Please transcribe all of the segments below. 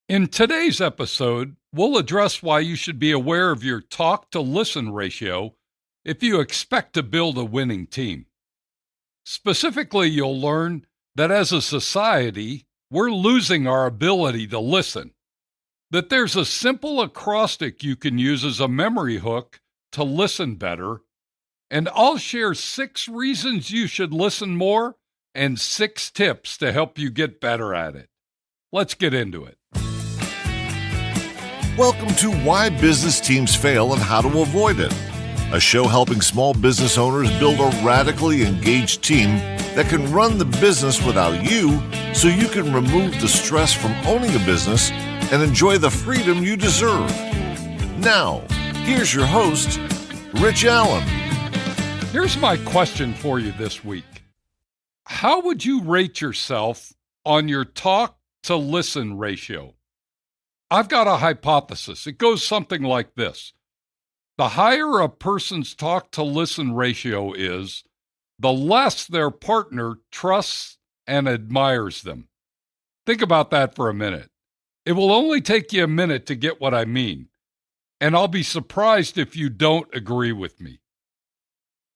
In today's episode, we'll address why you should be aware of your talk to listen ratio if you expect to build a winning team. Specifically, you'll learn that as a society, we're losing our ability to listen, that there's a simple acrostic you can use as a memory hook to listen better, and I'll share 6 reasons you should listen more and 6 tips to help you get better at it. Let's get into it. Welcome to Why Business Teams Fail and How to Avoid It, a show helping small business owners build a radically engaged team that can run the business without you so you can remove the stress from owning a business and enjoy the freedom you deserve. Now, here's your host, Rich Allen. Here's my question for you this week. How would you rate yourself on your talk to listen ratio? I've got a hypothesis. It goes something like this. The higher a person's talk to listen ratio is, the less their partner trusts and admires them. Think about that for a minute. It will only take you a minute to get what I mean, and I'll be surprised if you don't agree with me.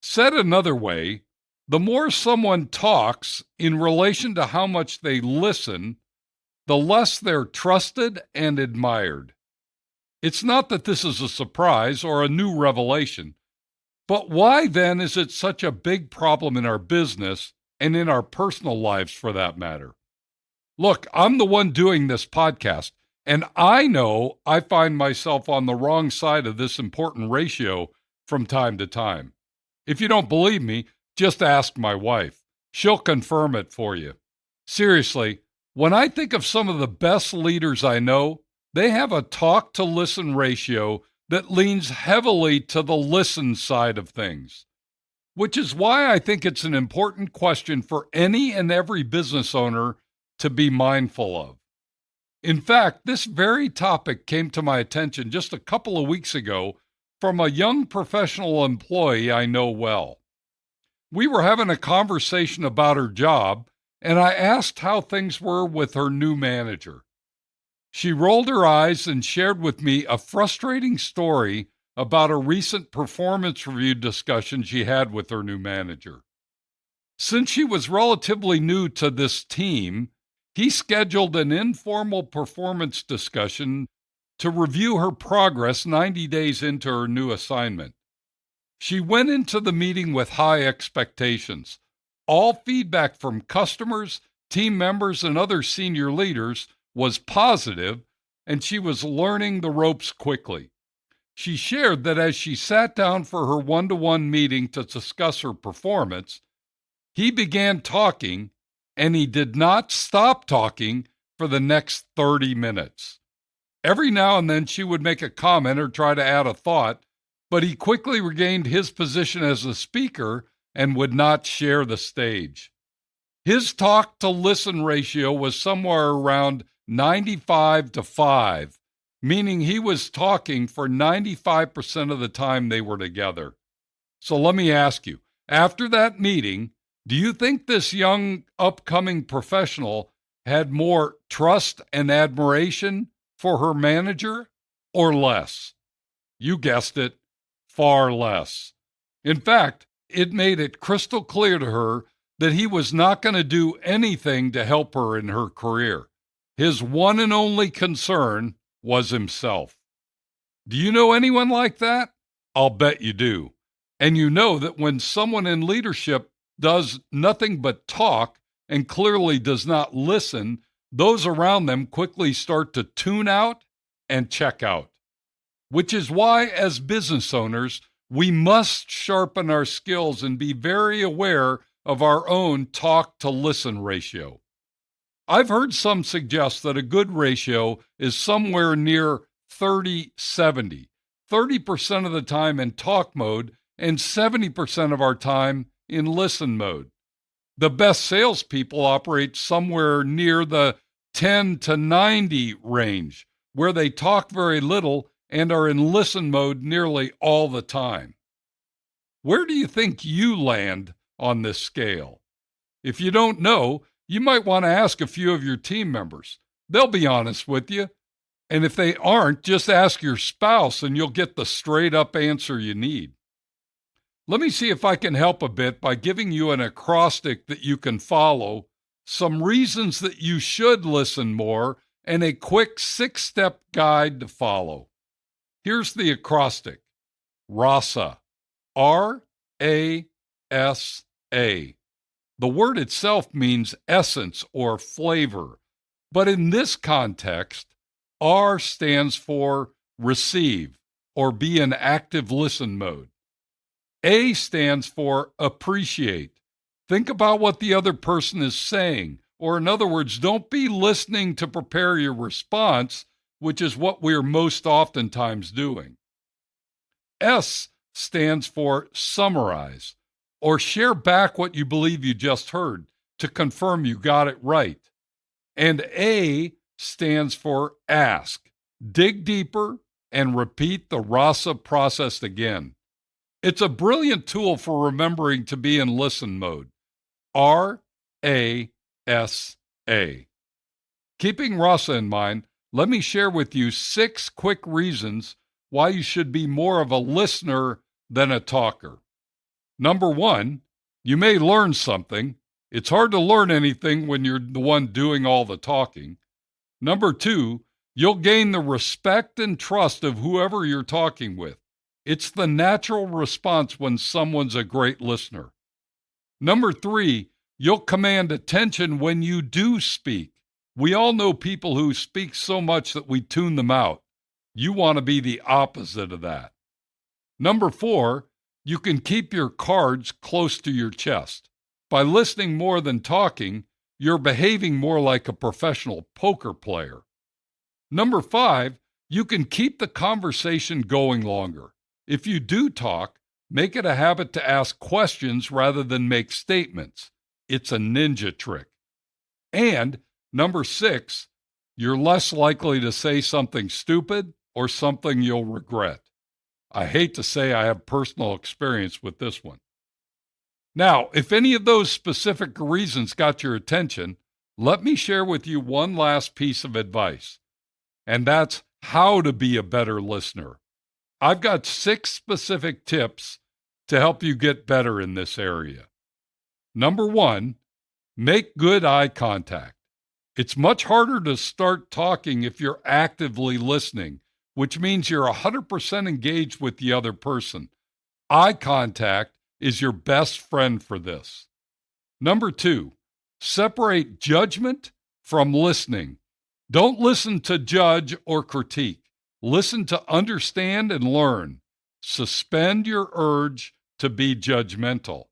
Said another way, the more someone talks in relation to how much they listen, the less they're trusted and admired. It's not that this is a surprise or a new revelation, but why then is it such a big problem in our business and in our personal lives for that matter? Look, I'm the one doing this podcast, and I know I find myself on the wrong side of this important ratio from time to time. If you don't believe me, just ask my wife. She'll confirm it for you. Seriously, when I think of some of the best leaders I know, they have a talk to listen ratio that leans heavily to the listen side of things, which is why I think it's an important question for any and every business owner to be mindful of. In fact, this very topic came to my attention just a couple of weeks ago from a young professional employee I know well. We were having a conversation about her job, and I asked how things were with her new manager. She rolled her eyes and shared with me a frustrating story about a recent performance review discussion she had with her new manager. Since she was relatively new to this team, he scheduled an informal performance discussion to review her progress 90 days into her new assignment. She went into the meeting with high expectations. All feedback from customers, team members, and other senior leaders was positive, and she was learning the ropes quickly. She shared that as she sat down for her one-to-one meeting to discuss her performance, he began talking, and he did not stop talking for the next 30 minutes. Every now and then she would make a comment or try to add a thought, but he quickly regained his position as a speaker and would not share the stage. His talk to listen ratio was somewhere around 95 to 5, meaning he was talking for 95% of the time they were together. So let me ask you, after that meeting, do you think this young upcoming professional had more trust and admiration for her manager or less? You guessed it, far less. In fact, it made it crystal clear to her that he was not going to do anything to help her in her career. His one and only concern was himself. Do you know anyone like that? I'll bet you do. And you know that when someone in leadership does nothing but talk and clearly does not listen, those around them quickly start to tune out and check out. Which is why, as business owners, we must sharpen our skills and be very aware of our own talk-to-listen ratio. I've heard some suggest that a good ratio is somewhere near 30-70, 30% of the time in talk mode and 70% of our time in listen mode. The best salespeople operate somewhere near the 10 to 90 range, where they talk very little and are in listen mode nearly all the time. Where do you think you land on this scale? If you don't know, you might want to ask a few of your team members. They'll be honest with you, And if they aren't, just ask your spouse and you'll get the straight up answer you need. Let me see if I can help a bit by giving you an acrostic that you can follow, some reasons that you should listen more, and a quick 6-step guide to follow. Here's the acrostic. RASA. R-A-S-A. The word itself means essence or flavor, but in this context, R stands for receive or be in active listen mode. A stands for appreciate. Think about what the other person is saying, or in other words, don't be listening to prepare your response, which is what we're most oftentimes doing. S stands for summarize, or share back what you believe you just heard to confirm you got it right. And A stands for ask. Dig deeper and repeat the RASA process again. It's a brilliant tool for remembering to be in listen mode. R-A-S-A. Keeping RASA in mind, let me share with you 6 quick reasons why you should be more of a listener than a talker. Number 1, you may learn something. It's hard to learn anything when you're the one doing all the talking. Number 2, you'll gain the respect and trust of whoever you're talking with. It's the natural response when someone's a great listener. Number 3, you'll command attention when you do speak. We all know people who speak so much that we tune them out. You want to be the opposite of that. Number 4, you can keep your cards close to your chest. By listening more than talking, you're behaving more like a professional poker player. Number 5, you can keep the conversation going longer. If you do talk, make it a habit to ask questions rather than make statements. It's a ninja trick. And number 6, you're less likely to say something stupid or something you'll regret. I hate to say I have personal experience with this one. Now, if any of those specific reasons got your attention, let me share with you one last piece of advice, and that's how to be a better listener. I've got 6 specific tips to help you get better in this area. Number 1, make good eye contact. It's much harder to start talking if you're actively listening, which means you're 100% engaged with the other person. Eye contact is your best friend for this. Number 2, separate judgment from listening. Don't listen to judge or critique. Listen to understand and learn. Suspend your urge to be judgmental.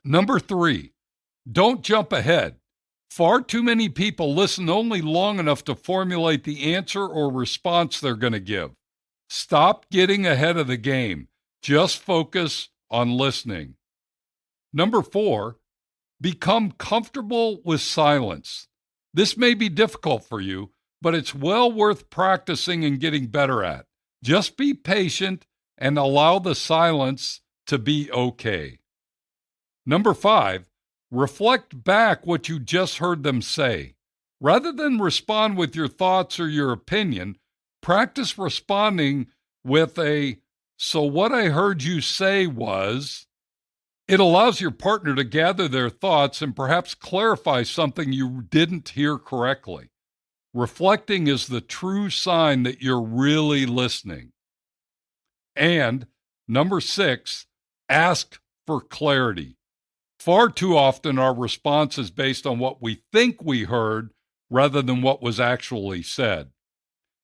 Number 3, don't jump ahead. Far too many people listen only long enough to formulate the answer or response they're going to give. Stop getting ahead of the game. Just focus on listening. Number 4, become comfortable with silence. This may be difficult for you, but it's well worth practicing and getting better at. Just be patient and allow the silence to be okay. Number 5, reflect back what you just heard them say. Rather than respond with your thoughts or your opinion, practice responding with a, "So what I heard you say was." It allows your partner to gather their thoughts and perhaps clarify something you didn't hear correctly. Reflecting is the true sign that you're really listening. And number 6, ask for clarity. Far too often our response is based on what we think we heard rather than what was actually said.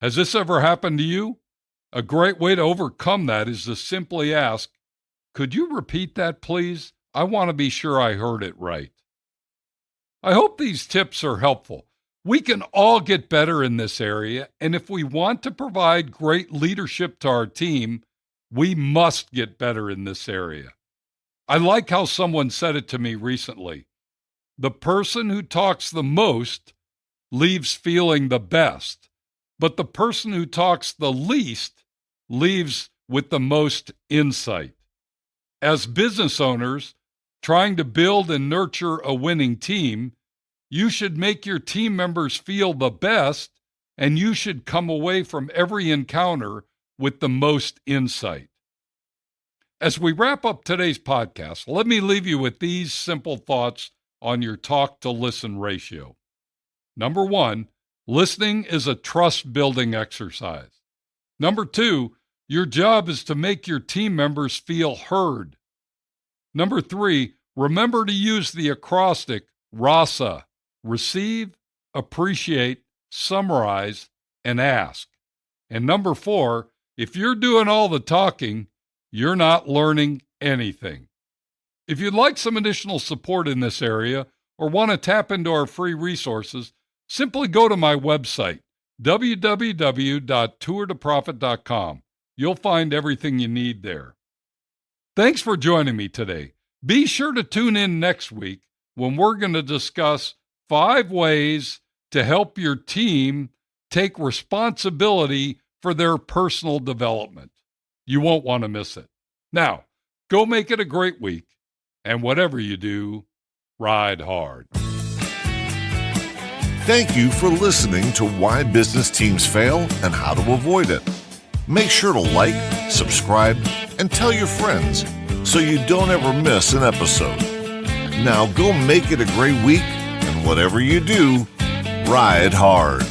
Has this ever happened to you? A great way to overcome that is to simply ask, "Could you repeat that, please? I want to be sure I heard it right." I hope these tips are helpful. We can all get better in this area, and if we want to provide great leadership to our team, we must get better in this area. I like how someone said it to me recently. The person who talks the most leaves feeling the best, but the person who talks the least leaves with the most insight. As business owners, trying to build and nurture a winning team, you should make your team members feel the best and you should come away from every encounter with the most insight. As we wrap up today's podcast, let me leave you with these simple thoughts on your talk-to-listen ratio. Number 1, listening is a trust-building exercise. Number 2, your job is to make your team members feel heard. Number 3, remember to use the acrostic RASA: receive, appreciate, summarize, and ask. And number 4, if you're doing all the talking, you're not learning anything. If you'd like some additional support in this area or want to tap into our free resources, simply go to my website, www.tourtoprofit.com. You'll find everything you need there. Thanks for joining me today. Be sure to tune in next week when we're going to discuss 5 ways to help your team take responsibility for their personal development. You won't want to miss it. Now, go make it a great week, and whatever you do, ride hard. Thank you for listening to Why Business Teams Fail and How to Avoid It. Make sure to like, subscribe, and tell your friends so you don't ever miss an episode. Now go make it a great week, and whatever you do, ride hard.